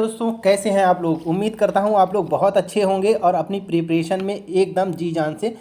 दोस्तों, कैसे हैं आप लोग। उम्मीद करता हूं आप लोग बहुत अच्छे होंगे और अपनी प्रिपरेशन में एकदम जी जान से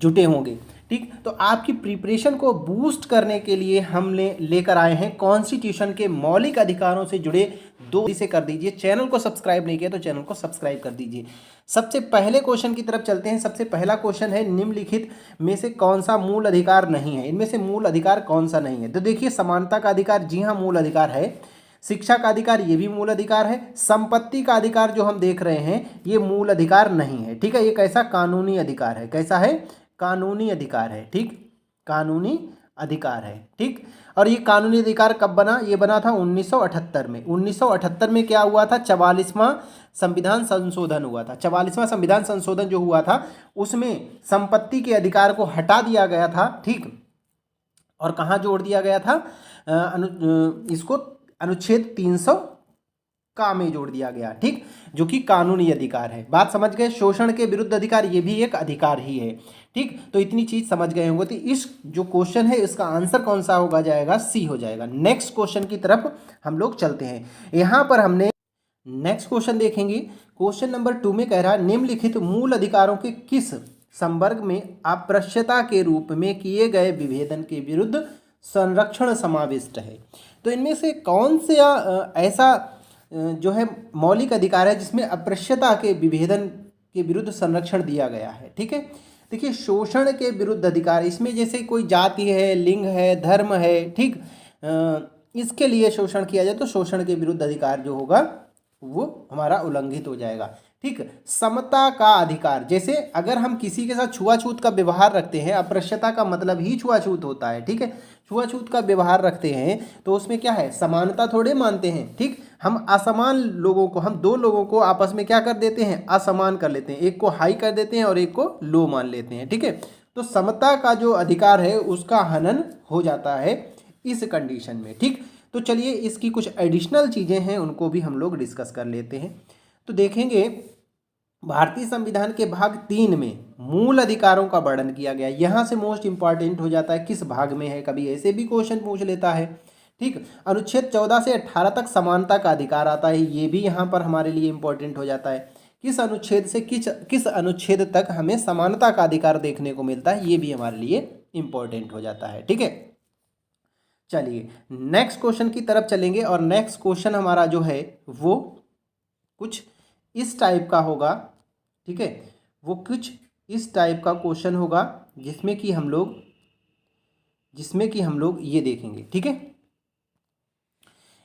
जुटे होंगे। ठीक, तो आपकी प्रिपरेशन को बूस्ट करने के लिए हमने लेकर आए हैं कॉन्स्टिट्यूशन के मौलिक अधिकारों से जुड़े दो से कर दीजिए। चैनल को सब्सक्राइब नहीं किया तो चैनल को सब्सक्राइब कर दीजिए। सबसे पहले क्वेश्चन की तरफ चलते हैं। सबसे पहला क्वेश्चन है, निम्नलिखित में से कौन सा मूल अधिकार नहीं है। इनमें से मूल अधिकार कौन सा नहीं है। तो देखिए, समानता का अधिकार, जी हाँ मूल अधिकार है। शिक्षा का अधिकार, ये भी मूल अधिकार है। संपत्ति का अधिकार जो हम देख रहे हैं, ये मूल अधिकार नहीं है। ठीक है, ये कैसा कानूनी अधिकार है। कैसा है, कानूनी अधिकार है। ठीक, कानूनी अधिकार है। ठीक, और ये कानूनी अधिकार कब बना, ये बना था 1978 में। 1978 में क्या हुआ था, 44वां संविधान संशोधन हुआ था। 44वां संविधान संशोधन जो हुआ था, उसमें संपत्ति के अधिकार को हटा दिया गया था। ठीक, और कहाँ जोड़ दिया गया था, इसको अनुच्छेद 300 का में जोड़ दिया गया। ठीक, जो कि कानूनी अधिकार है। बात समझ गए। शोषण के विरुद्ध अधिकार, ये भी एक अधिकार ही है। ठीक, तो इतनी चीज समझ गए होंगे। तो इस जो क्वेश्चन है, इसका आंसर कौन सा होगा, जाएगा सी हो जाएगा। नेक्स्ट क्वेश्चन की तरफ हम लोग चलते हैं। यहां पर हमने नेक्स्ट क्वेश्चन देखेंगे। क्वेश्चन नंबर 2 में कह रहा है, निम्नलिखित मूल अधिकारों के किस संवर्ग में अप्रश्यता के रूप में किए गए विभेदन के विरुद्ध संरक्षण समाविष्ट है। तो इनमें से कौन से ऐसा जो है मौलिक अधिकार है जिसमें अप्रश्यता के विभेदन के विरुद्ध संरक्षण दिया गया है। ठीक है, देखिए, शोषण के विरुद्ध अधिकार, इसमें जैसे कोई जाति है, लिंग है, धर्म है, ठीक, इसके लिए शोषण किया जाए तो शोषण के विरुद्ध अधिकार जो होगा वो हमारा उल्लंघित हो जाएगा। ठीक, समता का अधिकार, जैसे अगर हम किसी के साथ छुआछूत का व्यवहार रखते हैं, अप्रश्यता का मतलब ही छुआछूत होता है। ठीक है, छुआछूत का व्यवहार रखते हैं तो उसमें क्या है, समानता थोड़े मानते हैं। ठीक, हम असमान लोगों को, हम दो लोगों को आपस में क्या कर देते हैं, असमान कर लेते हैं। एक को हाई कर देते हैं और एक को लो मान लेते हैं। ठीक है, तो समता का जो अधिकार है उसका हनन हो जाता है इस कंडीशन में। ठीक, तो चलिए इसकी कुछ एडिशनल चीज़ें हैं, उनको भी हम लोग डिस्कस कर लेते हैं। तो देखेंगे, भारतीय संविधान के भाग 3 में मूल अधिकारों का वर्णन किया गया। यहाँ से मोस्ट इंपॉर्टेंट हो जाता है किस भाग में है, कभी ऐसे भी क्वेश्चन पूछ लेता है। ठीक, अनुच्छेद 14 से 18 तक समानता का अधिकार आता है, ये भी यहाँ पर हमारे लिए इंपॉर्टेंट हो जाता है। किस अनुच्छेद से किस अनुच्छेद तक हमें समानता का अधिकार देखने को मिलता है, ये भी हमारे लिए इंपॉर्टेंट हो जाता है। ठीक है, चलिए नेक्स्ट क्वेश्चन की तरफ चलेंगे। और नेक्स्ट क्वेश्चन हमारा जो है वो कुछ इस टाइप का होगा। ठीक है, वो कुछ इस टाइप का क्वेश्चन होगा जिसमें कि हम लोग ये देखेंगे। ठीक है,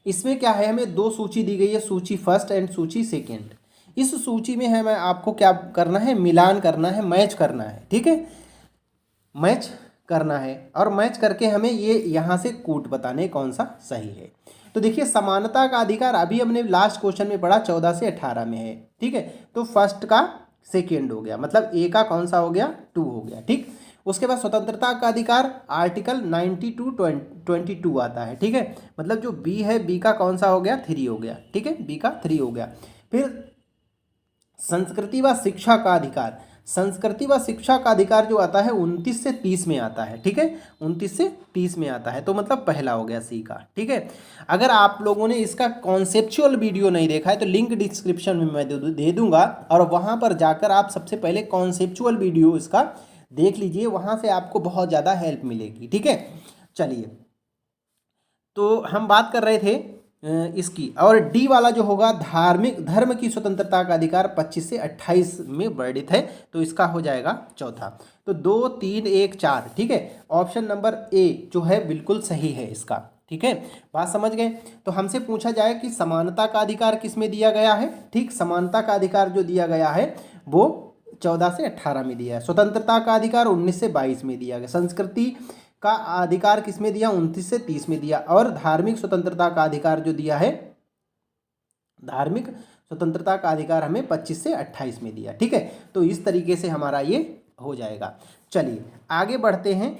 इसमें क्या है, हमें दो सूची दी गई है, सूची फर्स्ट एंड सूची सेकेंड। इस सूची में हमें आपको क्या करना है, मिलान करना है, मैच करना है। ठीक है, मैच करना है और मैच करके हमें ये यहाँ से कूट बताने कौन सा सही है। तो देखिए, समानता का अधिकार अभी हमने लास्ट क्वेश्चन में पढ़ा 14 से 18 में है। ठीक है, तो फर्स्ट का सेकेंड हो गया, मतलब ए का कौन सा हो गया, 2 हो गया। ठीक, उसके बाद स्वतंत्रता का अधिकार आर्टिकल 92-22 आता है। ठीक है, मतलब जो बी है, बी का कौन सा हो गया, 3 हो गया। ठीक है, बी का 3 हो गया। फिर संस्कृति व शिक्षा का अधिकार, संस्कृति व शिक्षा का अधिकार जो आता है 29 से 30 में आता है। ठीक है, 29 से 30 में आता है, तो मतलब पहला हो गया सी का। ठीक है, अगर आप लोगों ने इसका कॉन्सेप्चुअल वीडियो नहीं देखा है तो लिंक डिस्क्रिप्शन में मैं दे दूंगा, और वहां पर जाकर आप सबसे पहले कॉन्सेप्चुअल वीडियो इसका देख लीजिए, वहां से आपको बहुत ज़्यादा हेल्प मिलेगी। ठीक है, चलिए, तो हम बात कर रहे थे इसकी। और डी वाला जो होगा, धार्मिक धर्म की स्वतंत्रता का अधिकार 25 से 28 में वर्णित है, तो इसका हो जाएगा चौथा। तो 2, 3, 1, 4। ठीक है, ऑप्शन नंबर ए जो है बिल्कुल सही है इसका। ठीक है, बात समझ गए। तो हमसे पूछा जाए कि समानता का अधिकार किस में दिया गया है। ठीक, समानता का अधिकार जो दिया गया है वो 14 से 18 में दिया है। स्वतंत्रता का अधिकार 19 से 22 में दिया गया। संस्कृति का अधिकार किसमें दिया, 29 से 30 में दिया। और धार्मिक स्वतंत्रता का अधिकार जो दिया है, धार्मिक स्वतंत्रता का अधिकार हमें 25 से 28 में दिया। ठीक है, तो इस तरीके से हमारा ये हो जाएगा। चलिए आगे बढ़ते हैं।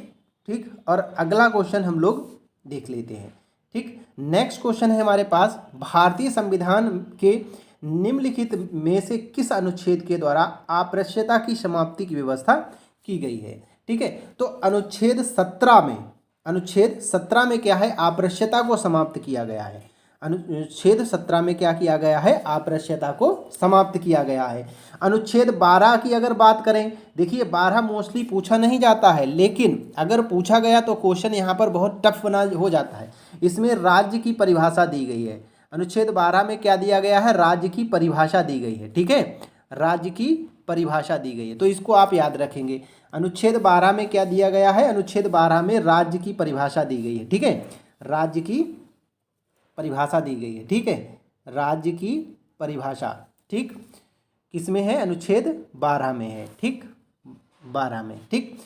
ठीक, और अगला क्वेश्चन हम लोग देख लेते हैं। ठीक, नेक्स्ट क्वेश्चन है हमारे पास, भारतीय संविधान के निम्नलिखित में से किस अनुच्छेद के द्वारा अप्रश्यता की समाप्ति की व्यवस्था की गई है। ठीक है, तो अनुच्छेद 17 में क्या है, अप्रश्यता को समाप्त किया गया है। अनुच्छेद 17 में क्या किया गया है, अस्पृश्यता को समाप्त किया गया है। अनुच्छेद 12 की अगर बात करें, देखिए 12 मोस्टली पूछा नहीं जाता है, लेकिन अगर पूछा गया तो क्वेश्चन यहाँ पर बहुत टफ बना हो जाता है। इसमें राज्य की परिभाषा दी गई है। अनुच्छेद 12 में क्या दिया गया है, राज्य की परिभाषा दी गई है। ठीक है, राज्य की परिभाषा दी गई है, तो इसको आप याद रखेंगे। अनुच्छेद 12 में क्या दिया गया है, अनुच्छेद 12 में राज्य की परिभाषा दी गई है। ठीक है, राज्य की परिभाषा दी गई है। ठीक है, राज्य की परिभाषा, ठीक, किसमें है, अनुच्छेद 12 में है। ठीक, 12 में। ठीक,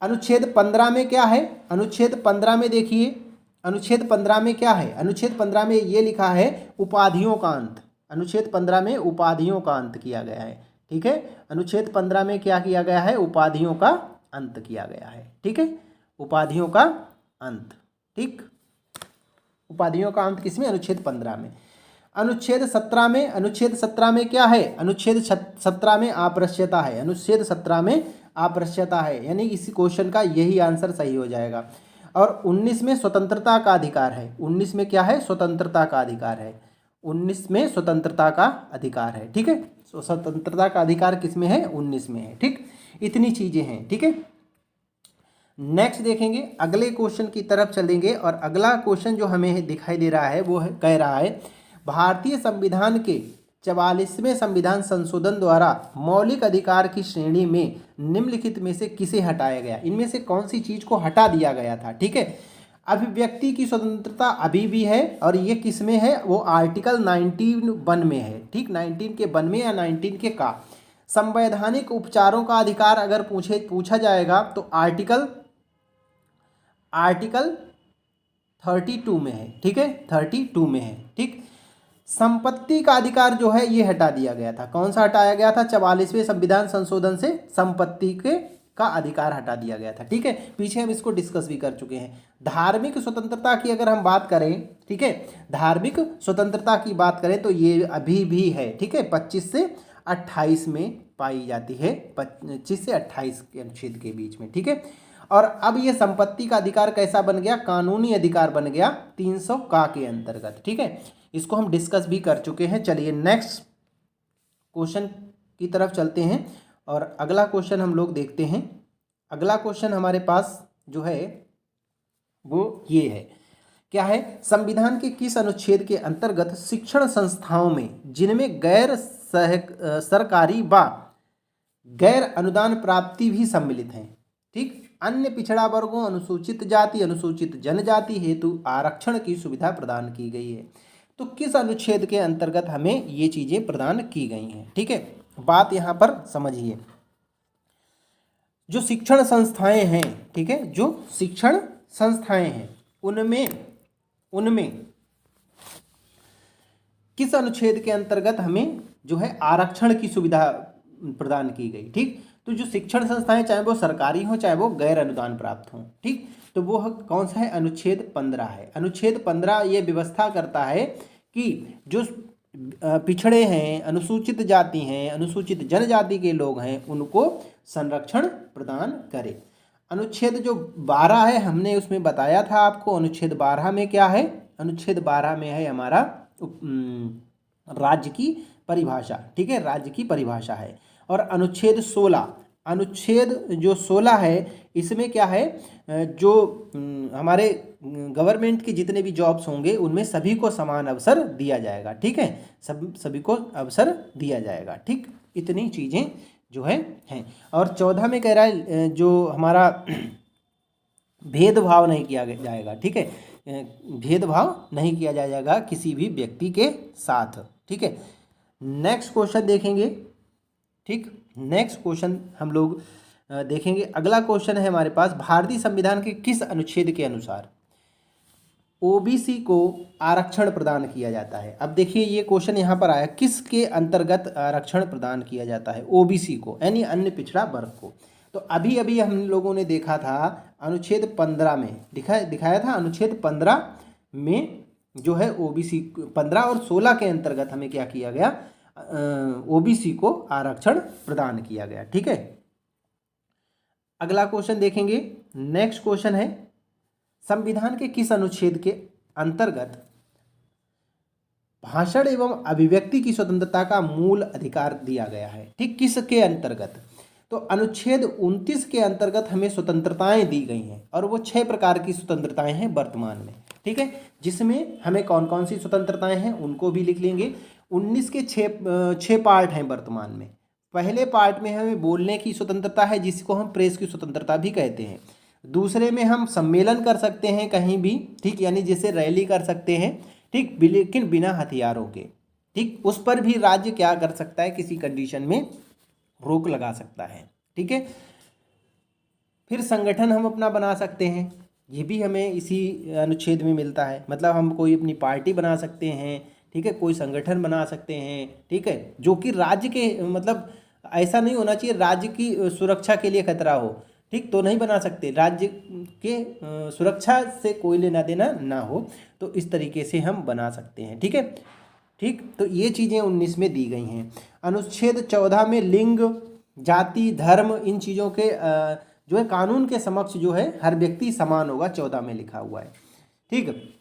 अनुच्छेद 15 में क्या है, अनुच्छेद 15 में देखिए, अनुच्छेद 15 में क्या है, अनुच्छेद 15 में ये लिखा है उपाधियों का अंत। अनुच्छेद 15 में उपाधियों का अंत किया गया है। ठीक है, अनुच्छेद 15 में क्या किया गया है, उपाधियों का अंत किया गया है। ठीक है, उपाधियों का अंत। ठीक, उपाधियों का अंत किसमें, अनुच्छेद 15 में। अनुच्छेद 17 में, अनुच्छेद 17 में क्या है, अनुच्छेद 17 में अस्पृश्यता है। अनुच्छेद 17 में अस्पृश्यता है, यानी इसी क्वेश्चन का यही आंसर सही हो जाएगा। और 19 में स्वतंत्रता का अधिकार है। 19 में क्या है, स्वतंत्रता का अधिकार है। 19 में स्वतंत्रता का अधिकार है। ठीक है, स्वतंत्रता का अधिकार किसमें है, 19 में है। ठीक, इतनी चीजें हैं। ठीक है, नेक्स्ट देखेंगे, अगले क्वेश्चन की तरफ चलेंगे। और अगला क्वेश्चन जो हमें दिखाई दे रहा है वो है, कह रहा है भारतीय संविधान के 44वें संविधान संशोधन द्वारा मौलिक अधिकार की श्रेणी में निम्नलिखित में से किसे हटाया गया। इनमें से कौन सी चीज को हटा दिया गया था। ठीक है, अभिव्यक्ति की स्वतंत्रता अभी भी है, और ये किस में है, वो आर्टिकल 19(1) में है। ठीक, 19 के 1 में या 19 के का। संवैधानिक उपचारों का अधिकार अगर पूछा जाएगा तो आर्टिकल 32 में है। ठीक है, 32 में है। ठीक, संपत्ति का अधिकार जो है ये हटा दिया गया था। कौन सा हटाया गया था, 44वें संविधान संशोधन से संपत्ति के का अधिकार हटा दिया गया था। ठीक है, पीछे हम इसको डिस्कस भी कर चुके हैं। धार्मिक स्वतंत्रता की अगर हम बात करें, ठीक है, धार्मिक स्वतंत्रता की बात करें तो ये अभी भी है। ठीक है, 25 से 28 में पाई जाती है, 25 से 28 के अनुच्छेद के बीच में। ठीक है, और अब ये संपत्ति का अधिकार कैसा बन गया, कानूनी अधिकार बन गया 300 का के अंतर्गत। ठीक है, इसको हम डिस्कस भी कर चुके हैं। चलिए नेक्स्ट क्वेश्चन की तरफ चलते हैं और अगला क्वेश्चन हम लोग देखते हैं। अगला क्वेश्चन हमारे पास जो है वो ये है, क्या है, संविधान के किस अनुच्छेद के अंतर्गत शिक्षण संस्थाओं में जिनमें गैर सरकारी व गैर अनुदान प्राप्ति भी सम्मिलित हैं, ठीक, अन्य पिछड़ा वर्गों, अनुसूचित जाति, अनुसूचित जनजाति हेतु आरक्षण की सुविधा प्रदान की गई है। तो किस अनुच्छेद के अंतर्गत हमें ये चीजें प्रदान की गई हैं। ठीक है, बात यहाँ पर समझिए, जो शिक्षण संस्थाएं हैं, ठीक है, जो शिक्षण संस्थाएं हैं उनमें किस अनुच्छेद के अंतर्गत हमें जो है आरक्षण की सुविधा प्रदान की गई। ठीक, तो जो शिक्षण संस्थाएं चाहे वो सरकारी हो चाहे वो गैर अनुदान प्राप्त हों, ठीक, तो वो कौन सा है, अनुच्छेद 15 है। अनुच्छेद 15 ये व्यवस्था करता है कि जो पिछड़े हैं, अनुसूचित जाति हैं, अनुसूचित जनजाति के लोग हैं, उनको संरक्षण प्रदान करे। अनुच्छेद जो 12 है हमने उसमें बताया था आपको, अनुच्छेद 12 में क्या है, अनुच्छेद 12 में है हमारा राज्य की परिभाषा। ठीक है, राज्य की परिभाषा है। और अनुच्छेद 16, अनुच्छेद जो 16 है इसमें क्या है, जो हमारे गवर्नमेंट के जितने भी जॉब्स होंगे उनमें सभी को समान अवसर दिया जाएगा। ठीक है, सभी को अवसर दिया जाएगा। ठीक, इतनी चीज़ें जो है हैं। और 14 में कह रहा है जो हमारा भेदभाव नहीं किया जाएगा। ठीक है, भेदभाव नहीं किया जाएगा किसी भी व्यक्ति के साथ। ठीक है, नेक्स्ट क्वेश्चन देखेंगे। ठीक, नेक्स्ट क्वेश्चन हम लोग देखेंगे। अगला क्वेश्चन है हमारे पास, भारतीय संविधान के किस अनुच्छेद के अनुसार ओबीसी को आरक्षण प्रदान किया जाता है। अब देखिए ये क्वेश्चन यहाँ पर आया, किसके अंतर्गत आरक्षण प्रदान किया जाता है, ओबीसी को, यानी अन्य पिछड़ा वर्ग को। तो अभी अभी हम लोगों ने देखा था अनुच्छेद 15 में दिखाया था, अनुच्छेद 15 में जो है ओबीसी 15 और 16 के अंतर्गत हमें क्या किया गया, ओबीसी को आरक्षण प्रदान किया गया। ठीक है, अगला क्वेश्चन देखेंगे। नेक्स्ट क्वेश्चन है, संविधान के किस अनुच्छेद के अंतर्गत भाषण एवं अभिव्यक्ति की स्वतंत्रता का मूल अधिकार दिया गया है। ठीक, किसके अंतर्गत? तो अनुच्छेद 29 के अंतर्गत हमें स्वतंत्रताएं दी गई हैं और वो 6 प्रकार की स्वतंत्रताएं हैं वर्तमान में। ठीक है, जिसमें हमें कौन कौन सी स्वतंत्रताएं हैं उनको भी लिख लेंगे। 19 के 6 पार्ट हैं वर्तमान में। पहले पार्ट में हमें बोलने की स्वतंत्रता है, जिसको हम प्रेस की स्वतंत्रता भी कहते हैं। दूसरे में हम सम्मेलन कर सकते हैं कहीं भी, ठीक, यानी जैसे रैली कर सकते हैं, ठीक, लेकिन बिना हथियारों के। ठीक, उस पर भी राज्य क्या कर सकता है, किसी कंडीशन में रोक लगा सकता है। ठीक है, फिर संगठन हम अपना बना सकते हैं, ये भी हमें इसी अनुच्छेद में मिलता है। मतलब हम कोई अपनी पार्टी बना सकते हैं, ठीक है, कोई संगठन बना सकते हैं, ठीक है, जो कि राज्य के मतलब ऐसा नहीं होना चाहिए राज्य की सुरक्षा के लिए खतरा हो, ठीक, तो नहीं बना सकते। राज्य के सुरक्षा से कोई लेना देना ना हो, तो इस तरीके से हम बना सकते हैं। ठीक है, ठीक, तो ये चीज़ें 19 में दी गई हैं। अनुच्छेद 14 में लिंग, जाति, धर्म, इन चीज़ों के जो है कानून के समक्ष जो है हर व्यक्ति समान होगा, 14 में लिखा हुआ है। ठीक,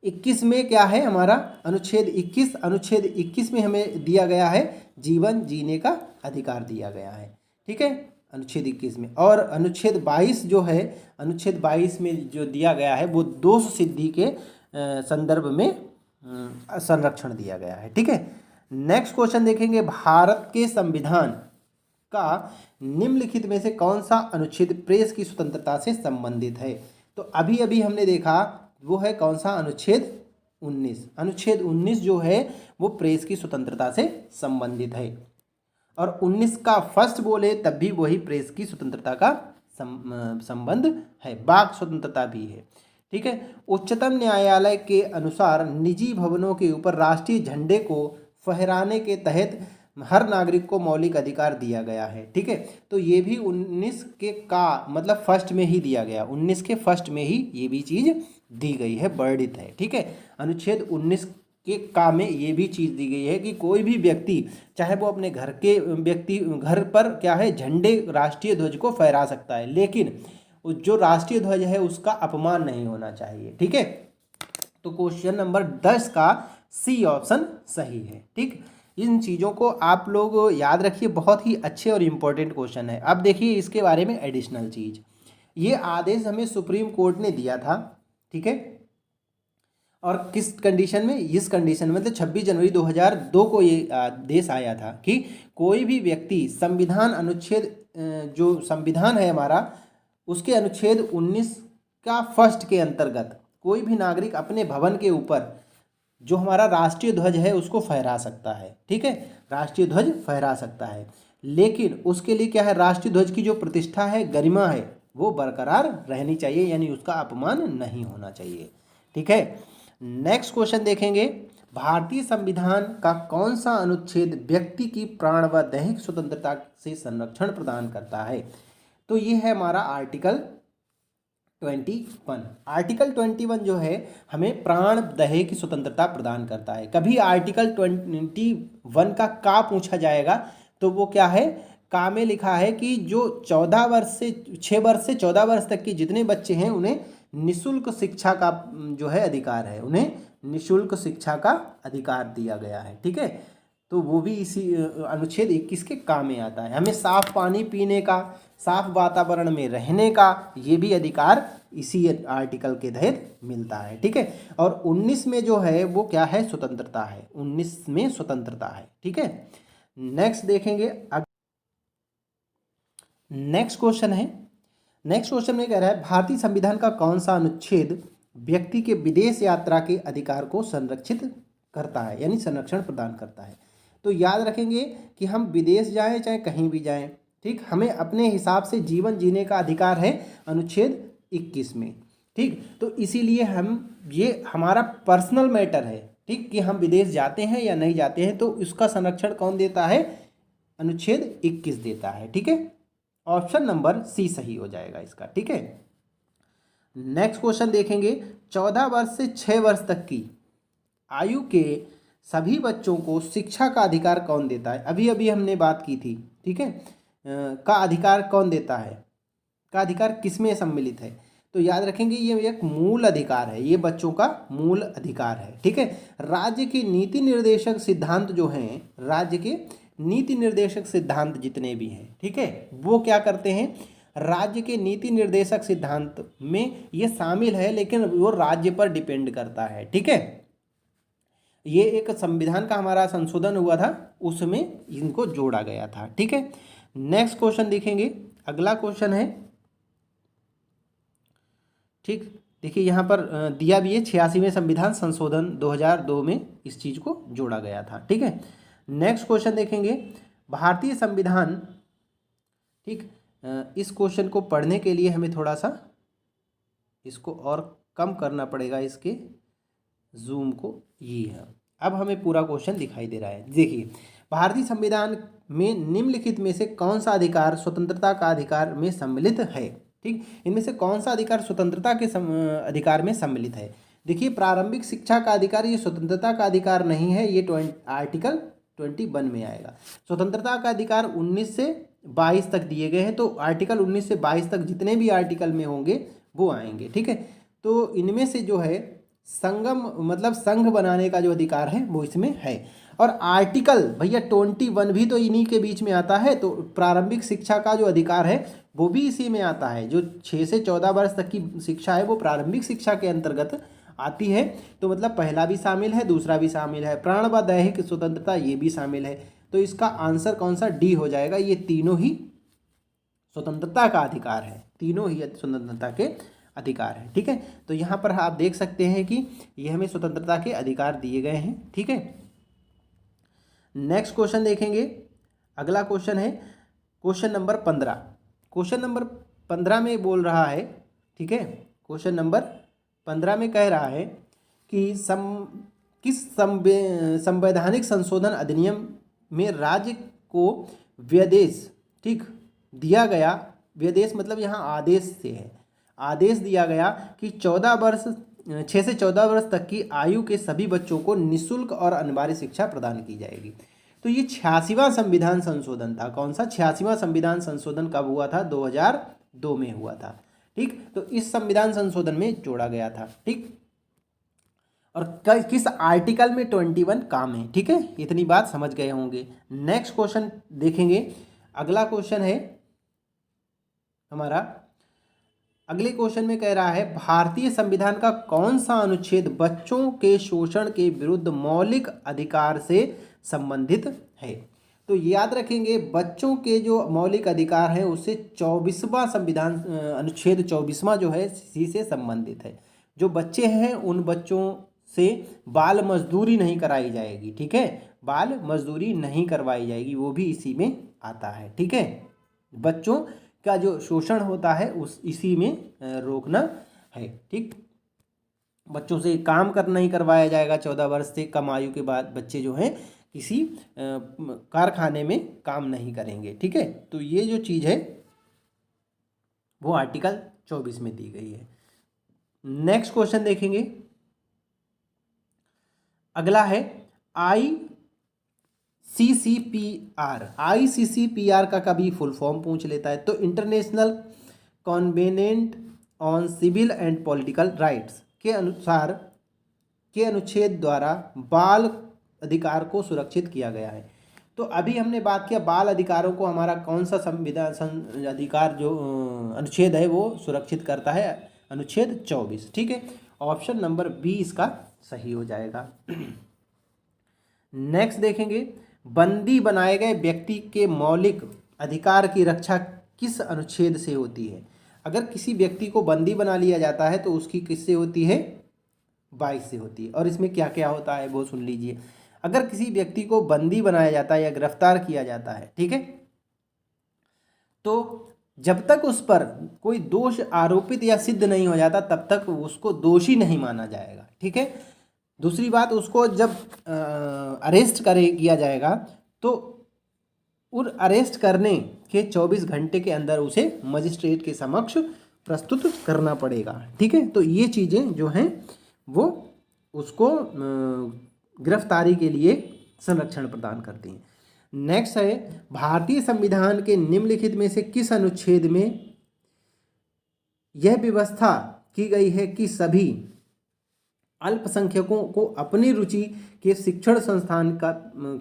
21 में क्या है हमारा अनुच्छेद 21, अनुच्छेद 21 में हमें दिया गया है जीवन जीने का अधिकार दिया गया है। ठीक है, अनुच्छेद 21 में। और अनुच्छेद 22 जो है, अनुच्छेद 22 में जो दिया गया है वो दोष सिद्धि के संदर्भ में संरक्षण दिया गया है। ठीक है, नेक्स्ट क्वेश्चन देखेंगे, भारत के संविधान का निम्नलिखित में से कौन सा अनुच्छेद प्रेस की स्वतंत्रता से संबंधित है? तो अभी अभी हमने देखा वो है कौन सा, अनुच्छेद 19। अनुच्छेद 19 जो है वो प्रेस की स्वतंत्रता से संबंधित है। और 19 का फर्स्ट बोले तब भी वही प्रेस की स्वतंत्रता का संबंध है, वाक स्वतंत्रता भी है। ठीक है, उच्चतम न्यायालय के अनुसार निजी भवनों के ऊपर राष्ट्रीय झंडे को फहराने के तहत हर नागरिक को मौलिक अधिकार दिया गया है। ठीक है, तो ये भी 19 के का मतलब फर्स्ट में ही दिया गया, 19 के फर्स्ट में ही ये भी चीज़ दी गई है, वर्णित है। ठीक है, अनुच्छेद 19 के का में ये भी चीज़ दी गई है कि कोई भी व्यक्ति चाहे वो अपने घर पर क्या है झंडे राष्ट्रीय ध्वज को फहरा सकता है, लेकिन जो राष्ट्रीय ध्वज है उसका अपमान नहीं होना चाहिए। ठीक है, तो क्वेश्चन नंबर 10 का सी ऑप्शन सही है। ठीक, इन चीज़ों को आप लोग याद रखिए, बहुत ही अच्छे और इम्पोर्टेंट क्वेश्चन है। अब देखिए इसके बारे में एडिशनल चीज़, ये आदेश हमें सुप्रीम कोर्ट ने दिया था। ठीक है, और किस कंडीशन में, इस कंडीशन में मतलब 26 जनवरी 2002 को ये आदेश आया था कि कोई भी व्यक्ति संविधान अनुच्छेद जो संविधान है हमारा उसके अनुच्छेद 19 का फर्स्ट के अंतर्गत कोई भी नागरिक अपने भवन के ऊपर जो हमारा राष्ट्रीय ध्वज है उसको फहरा सकता है। ठीक है, राष्ट्रीय ध्वज फहरा सकता है, लेकिन उसके लिए क्या है, राष्ट्रीय ध्वज की जो प्रतिष्ठा है, गरिमा है, वो बरकरार रहनी चाहिए, यानी उसका अपमान नहीं होना चाहिए। ठीक है, नेक्स्ट क्वेश्चन देखेंगे, भारतीय संविधान का कौन सा अनुच्छेद व्यक्ति की प्राण व दैहिक स्वतंत्रता से संरक्षण प्रदान करता है? तो ये है हमारा आर्टिकल 21। आर्टिकल 21 जो है हमें प्राण दहे की स्वतंत्रता प्रदान करता है। कभी आर्टिकल 21 का पूछा जाएगा तो वो क्या है, का में लिखा है कि जो 6 वर्ष से 14 वर्ष तक के जितने बच्चे हैं उन्हें निःशुल्क शिक्षा का जो है अधिकार है, उन्हें निःशुल्क शिक्षा का अधिकार दिया गया है। ठीक है, तो वो भी इसी अनुच्छेद 21 के काम में आता है। हमें साफ पानी पीने का, साफ वातावरण में रहने का ये भी अधिकार इसी आर्टिकल के तहत मिलता है। ठीक है, और 19 में जो है वो क्या है, स्वतंत्रता है, 19 में स्वतंत्रता है। ठीक है, नेक्स्ट देखेंगे, नेक्स्ट क्वेश्चन है, नेक्स्ट क्वेश्चन में कह रहा है भारतीय संविधान का कौन सा अनुच्छेद व्यक्ति के विदेश यात्रा के अधिकार को संरक्षित करता है, यानी संरक्षण प्रदान करता है? तो याद रखेंगे कि हम विदेश जाएं चाहे कहीं भी जाएं, ठीक, हमें अपने हिसाब से जीवन जीने का अधिकार है अनुच्छेद 21 में। ठीक, तो इसीलिए हम ये हमारा पर्सनल मैटर है, ठीक, कि हम विदेश जाते हैं या नहीं जाते हैं, तो उसका संरक्षण कौन देता है, अनुच्छेद 21 देता है। ठीक है, ऑप्शन नंबर सी सही हो जाएगा इसका। ठीक है, नेक्स्ट क्वेश्चन देखेंगे, 14 वर्ष से 6 वर्ष तक की आयु के सभी बच्चों को शिक्षा का अधिकार कौन देता है? अभी अभी हमने बात की थी। ठीक है, का अधिकार कौन देता है, का अधिकार किसमें सम्मिलित है? तो याद रखेंगे ये एक मूल अधिकार है, ये बच्चों का मूल अधिकार है। ठीक है, राज्य के नीति निर्देशक सिद्धांत जो हैं, राज्य के नीति निर्देशक सिद्धांत जितने भी हैं, ठीक है, वो क्या करते हैं, राज्य के नीति निर्देशक सिद्धांत में ये शामिल है, लेकिन वो राज्य पर डिपेंड करता है। ठीक है, ये एक संविधान का हमारा संशोधन हुआ था, उसमें इनको जोड़ा गया था। ठीक है, नेक्स्ट क्वेश्चन देखेंगे, अगला क्वेश्चन है, ठीक, देखिए यहाँ पर दिया भी है 86वें संविधान संशोधन 2002 में इस चीज़ को जोड़ा गया था। ठीक है, नेक्स्ट क्वेश्चन देखेंगे, भारतीय संविधान, ठीक, इस क्वेश्चन को पढ़ने के लिए हमें थोड़ा सा इसको और कम करना पड़ेगा, इसके जूम को, ये है, अब हमें पूरा क्वेश्चन दिखाई दे रहा है। देखिए, भारतीय संविधान में निम्नलिखित में से कौन सा अधिकार स्वतंत्रता का अधिकार में सम्मिलित है। ठीक, इनमें से कौन सा अधिकार स्वतंत्रता के अधिकार में सम्मिलित है। देखिए, प्रारंभिक शिक्षा का अधिकार ये स्वतंत्रता का अधिकार नहीं है, ये आर्टिकल 21 में आएगा। स्वतंत्रता का अधिकार 19 से 22 तक दिए गए हैं, तो आर्टिकल 19 से 22 तक जितने भी आर्टिकल में होंगे वो आएंगे। ठीक है, तो इनमें से जो है संगम मतलब संघ बनाने का जो अधिकार है वो इसमें है। और आर्टिकल भैया 21 भी तो इन्हीं के बीच में आता है, तो प्रारंभिक शिक्षा का जो अधिकार है वो भी इसी में आता है। जो 6 से 14 वर्ष तक की शिक्षा है वो प्रारंभिक शिक्षा के अंतर्गत आती है, तो मतलब पहला भी शामिल है, दूसरा भी शामिल है, प्राण व दैहिक स्वतंत्रता ये भी शामिल है। तो इसका आंसर कौन सा, डी हो जाएगा। ये तीनों ही स्वतंत्रता का अधिकार है, तीनों ही स्वतंत्रता के अधिकार है। ठीक है, तो यहाँ पर आप देख सकते हैं कि ये हमें स्वतंत्रता के अधिकार दिए गए हैं। ठीक है, नेक्स्ट क्वेश्चन देखेंगे, अगला क्वेश्चन है क्वेश्चन नंबर 15। क्वेश्चन नंबर 15 में बोल रहा है, ठीक है, क्वेश्चन नंबर 15 में कह रहा है कि किस संवैधानिक संशोधन अधिनियम में राज्य को व्यदेश, ठीक, दिया गया, व्यदेश मतलब यहाँ आदेश से है, आदेश दिया गया कि 6 से 14 वर्ष तक की आयु के सभी बच्चों को निःशुल्क और अनिवार्य शिक्षा प्रदान की जाएगी। तो ये 86वां संविधान संशोधन था। कौन सा 86वां संविधान संशोधन कब हुआ था, 2002 में हुआ था। ठीक, तो इस संविधान संशोधन में जोड़ा गया था। ठीक, और किस आर्टिकल में 21 काम है। ठीक है, इतनी बात समझ गए होंगे। नेक्स्ट क्वेश्चन देखेंगे, अगला क्वेश्चन है हमारा, अगले क्वेश्चन में कह रहा है भारतीय संविधान का कौन सा अनुच्छेद बच्चों के शोषण के विरुद्ध मौलिक अधिकार से संबंधित है। तो याद रखेंगे, बच्चों के जो मौलिक अधिकार हैं उससे 24वां संविधान अनुच्छेद 24वां जो है इसी से संबंधित है। जो बच्चे हैं उन बच्चों से बाल मजदूरी नहीं कराई जाएगी। ठीक है, बाल मजदूरी नहीं करवाई जाएगी, वो भी इसी में आता है। ठीक है, बच्चों का जो शोषण होता है उस इसी में रोकना है। ठीक, बच्चों से काम कर नहीं करवाया जाएगा, 14 वर्ष से कम आयु के बाद बच्चे जो हैं किसी कारखाने में काम नहीं करेंगे। ठीक है, तो ये जो चीज़ है वो आर्टिकल 24 में दी गई है। नेक्स्ट क्वेश्चन देखेंगे, अगला है ICCPR का कभी फुल फॉर्म पूछ लेता है। तो international covenant on civil and political rights के अनुसार के अनुच्छेद द्वारा बाल अधिकार को सुरक्षित किया गया है। तो अभी हमने बात किया बाल अधिकारों को हमारा कौन सा संविधान अधिकार जो अनुच्छेद है वो सुरक्षित करता है, अनुच्छेद 24। ठीक है, ऑप्शन नंबर बी इसका सही हो जाएगा। नेक्स्ट देखेंगे, बंदी बनाए गए व्यक्ति के मौलिक अधिकार की रक्षा किस अनुच्छेद से होती है। अगर किसी व्यक्ति को बंदी बना लिया जाता है तो उसकी किससे होती है, 22 से होती है। और इसमें क्या क्या होता है वो सुन लीजिए। अगर किसी व्यक्ति को बंदी बनाया जाता है या गिरफ्तार किया जाता है, ठीक है, तो जब तक उस पर कोई दोष आरोपित या सिद्ध नहीं हो जाता तब तक उसको दोषी नहीं माना जाएगा। ठीक है, दूसरी बात, उसको जब अरेस्ट किया जाएगा तो उस अरेस्ट करने के 24 घंटे के अंदर उसे मजिस्ट्रेट के समक्ष प्रस्तुत करना पड़ेगा। ठीक है, तो ये चीज़ें जो हैं वो उसको गिरफ्तारी के लिए संरक्षण प्रदान करती हैं। नेक्स्ट है, भारतीय संविधान के निम्नलिखित में से किस अनुच्छेद में यह व्यवस्था की गई है कि सभी अल्पसंख्यकों को अपनी रुचि के शिक्षण संस्थान का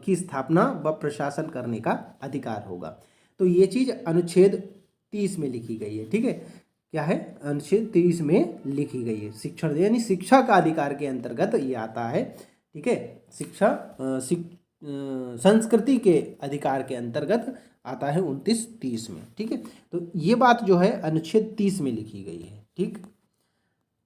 की स्थापना व प्रशासन करने का अधिकार होगा। तो ये चीज़ अनुच्छेद 30 में लिखी गई है। ठीक है, क्या है, अनुच्छेद 30 में लिखी गई है। शिक्षण यानी शिक्षा का अधिकार के अंतर्गत ये आता है। ठीक है, शिक्षा संस्कृति के अधिकार के अंतर्गत आता है 29-30 में। ठीक है, तो ये बात जो है अनुच्छेद 30 में लिखी गई है। ठीक,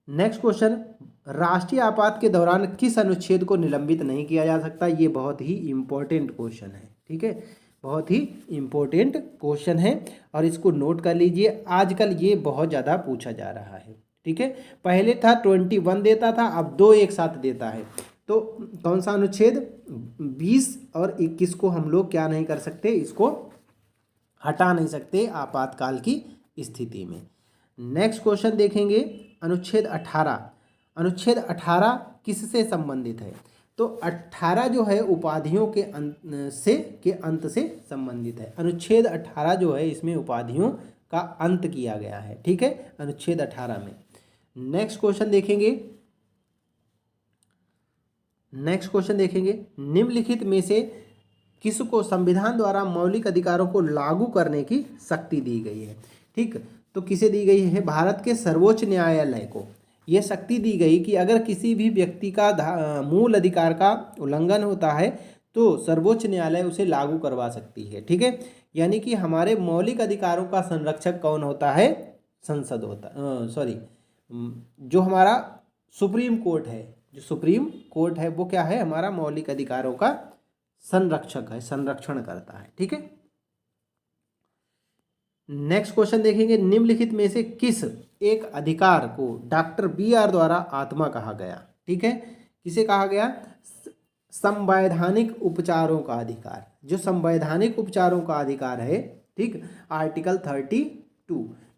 नेक्स्ट क्वेश्चन, राष्ट्रीय आपात के दौरान किस अनुच्छेद को निलंबित नहीं किया जा सकता? ये बहुत ही इम्पोर्टेंट क्वेश्चन है। ठीक है, बहुत ही इम्पोर्टेंट क्वेश्चन है और इसको नोट कर लीजिए। आजकल ये बहुत ज़्यादा पूछा जा रहा है। ठीक है, पहले था 21 देता था, अब 2 एक साथ देता है। तो कौन सा अनुच्छेद? 20 और 21 को हम लोग क्या नहीं कर सकते, इसको हटा नहीं सकते आपातकाल की स्थिति में। नेक्स्ट क्वेश्चन देखेंगे, अनुच्छेद 18। अनुच्छेद 18 किससे संबंधित है? तो 18 जो है उपाधियों के अंत से संबंधित है। अनुच्छेद 18 जो है इसमें उपाधियों का अंत किया गया है। ठीक है, अनुच्छेद 18 में। नेक्स्ट क्वेश्चन देखेंगे, निम्नलिखित में से किसको संविधान द्वारा मौलिक अधिकारों को लागू करने की शक्ति दी गई है? ठीक, तो किसे दी गई है? भारत के सर्वोच्च न्यायालय को यह शक्ति दी गई कि अगर किसी भी व्यक्ति का मूल अधिकार का उल्लंघन होता है तो सर्वोच्च न्यायालय उसे लागू करवा सकती है। ठीक है, यानी कि हमारे मौलिक अधिकारों का संरक्षक कौन होता है? संसद होता, जो हमारा सुप्रीम कोर्ट है, जो सुप्रीम कोर्ट है वो क्या है? हमारा मौलिक अधिकारों का संरक्षक है, संरक्षण करता है। ठीक है, नेक्स्ट क्वेश्चन देखेंगे, निम्नलिखित में से किस एक अधिकार को डॉक्टर BR द्वारा आत्मा कहा गया? ठीक है, किसे कहा गया? संवैधानिक उपचारों का अधिकार। जो संवैधानिक उपचारों का अधिकार है, ठीक, आर्टिकल 32,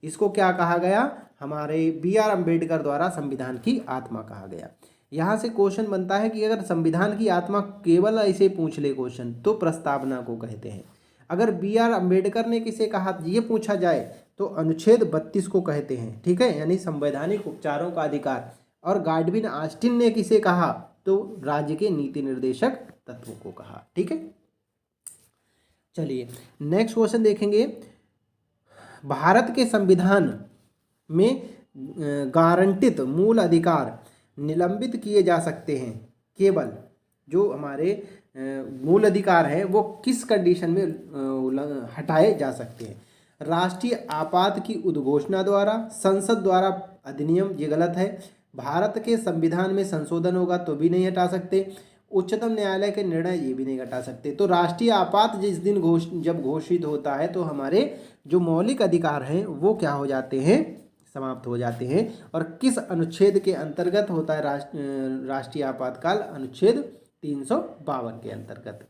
इसको क्या कहा गया? हमारे BR अम्बेडकर द्वारा संविधान की आत्मा कहा गया। यहाँ से क्वेश्चन बनता है कि अगर संविधान की आत्मा केवल ऐसे पूछ ले क्वेश्चन तो प्रस्तावना को कहते हैं। अगर BR अम्बेडकर ने किसे कहा ये पूछा जाए तो अनुच्छेद 32 को कहते हैं। ठीक है, यानी संवैधानिक उपचारों का अधिकार। और गाडविन ऑस्टिन ने किसे कहा? तो राज्य के नीति निर्देशक तत्वों को कहा। ठीक है, चलिए नेक्स्ट क्वेश्चन देखेंगे, भारत के संविधान में गारंटित मूल अधिकार निलंबित किए जा सकते हैं केवल जो हमारे मूल अधिकार है वो किस कंडीशन में हटाए जा सकते हैं? राष्ट्रीय आपात की उद्घोषणा द्वारा, संसद द्वारा अधिनियम, ये गलत है। भारत के संविधान में संशोधन होगा तो भी नहीं हटा सकते। उच्चतम न्यायालय के निर्णय, ये भी नहीं हटा सकते। तो राष्ट्रीय आपात जिस दिन जब घोषित होता है तो हमारे जो मौलिक अधिकार हैं वो क्या हो जाते हैं? समाप्त हो जाते हैं। और किस अनुच्छेद के अंतर्गत होता है राष्ट्रीय आपातकाल? अनुच्छेद 352 के अंतर्गत।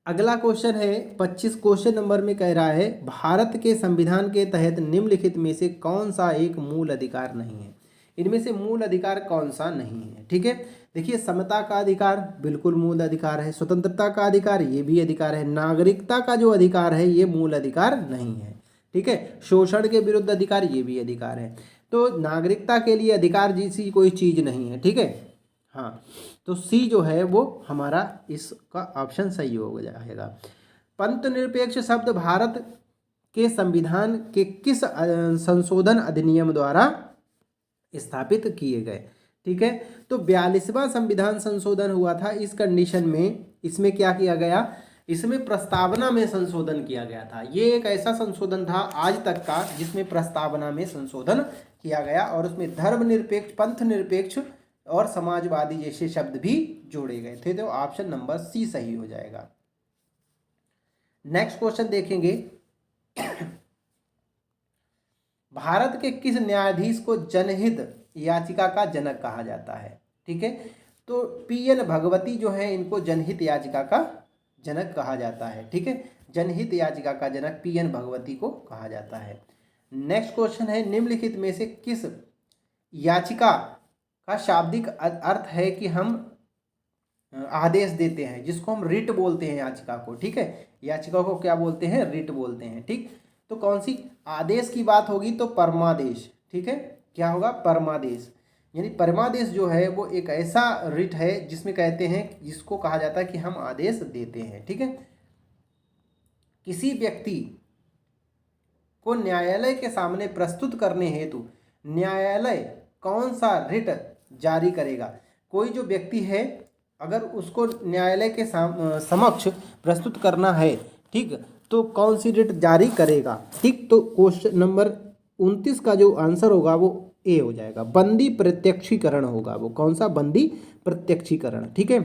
अगला क्वेश्चन है 25 क्वेश्चन नंबर में कह रहा है, भारत के संविधान के तहत निम्नलिखित में से कौन सा एक मूल अधिकार नहीं है? इनमें से मूल अधिकार कौन सा नहीं है? ठीक है, देखिए, समता का अधिकार बिल्कुल मूल अधिकार है। स्वतंत्रता का अधिकार, ये भी अधिकार है। नागरिकता का जो अधिकार है ये मूल अधिकार नहीं है। ठीक है, शोषण के विरुद्ध अधिकार, ये भी अधिकार है। तो नागरिकता के लिए अधिकार जैसी कोई चीज़ नहीं है। ठीक है, हाँ, तो C जो है वो हमारा इसका ऑप्शन सही हो जाएगा। पंथ निरपेक्ष शब्द भारत के संविधान के किस संशोधन अधिनियम द्वारा स्थापित किए गए? ठीक है, तो 42वां संविधान संशोधन हुआ था। इस कंडीशन में इसमें क्या किया गया? इसमें प्रस्तावना में संशोधन किया गया था। ये एक ऐसा संशोधन था आज तक का जिसमें प्रस्तावना में संशोधन किया गया और उसमें धर्मनिरपेक्ष, पंथ निरपेक्ष और समाजवादी जैसे शब्द भी जोड़े गए थे। तो ऑप्शन नंबर C सही हो जाएगा। नेक्स्ट क्वेश्चन देखेंगे, भारत के किस न्यायाधीश को जनहित याचिका का जनक कहा जाता है? ठीक है, तो PN भगवती जो है इनको जनहित याचिका का जनक कहा जाता है। ठीक है, जनहित याचिका का जनक PN भगवती को कहा जाता है। नेक्स्ट क्वेश्चन है, निम्नलिखित में से किस याचिका का शाब्दिक अर्थ है कि हम आदेश देते हैं, जिसको हम रिट बोलते हैं याचिका को? ठीक है, याचिका को क्या बोलते हैं? रिट बोलते हैं। ठीक, तो कौन सी आदेश की बात होगी? तो परमादेश। ठीक है, क्या होगा, परमादेश। यानी परमादेश जो है वो एक ऐसा रिट है जिसमें कहते हैं, जिसको कहा जाता है कि हम आदेश देते हैं। ठीक है, किसी व्यक्ति को न्यायालय के सामने प्रस्तुत करने हेतु न्यायालय कौन सा रिट जारी करेगा। कोई जो व्यक्ति है, अगर उसको न्यायालय के समक्ष प्रस्तुत करना है, ठीक, तो कौन सी रिट जारी करेगा। ठीक, तो क्वेश्चन नंबर 29 का जो आंसर होगा वो ए हो जाएगा, बंदी प्रत्यक्षीकरण होगा वो। कौन सा, बंदी प्रत्यक्षीकरण। ठीक है,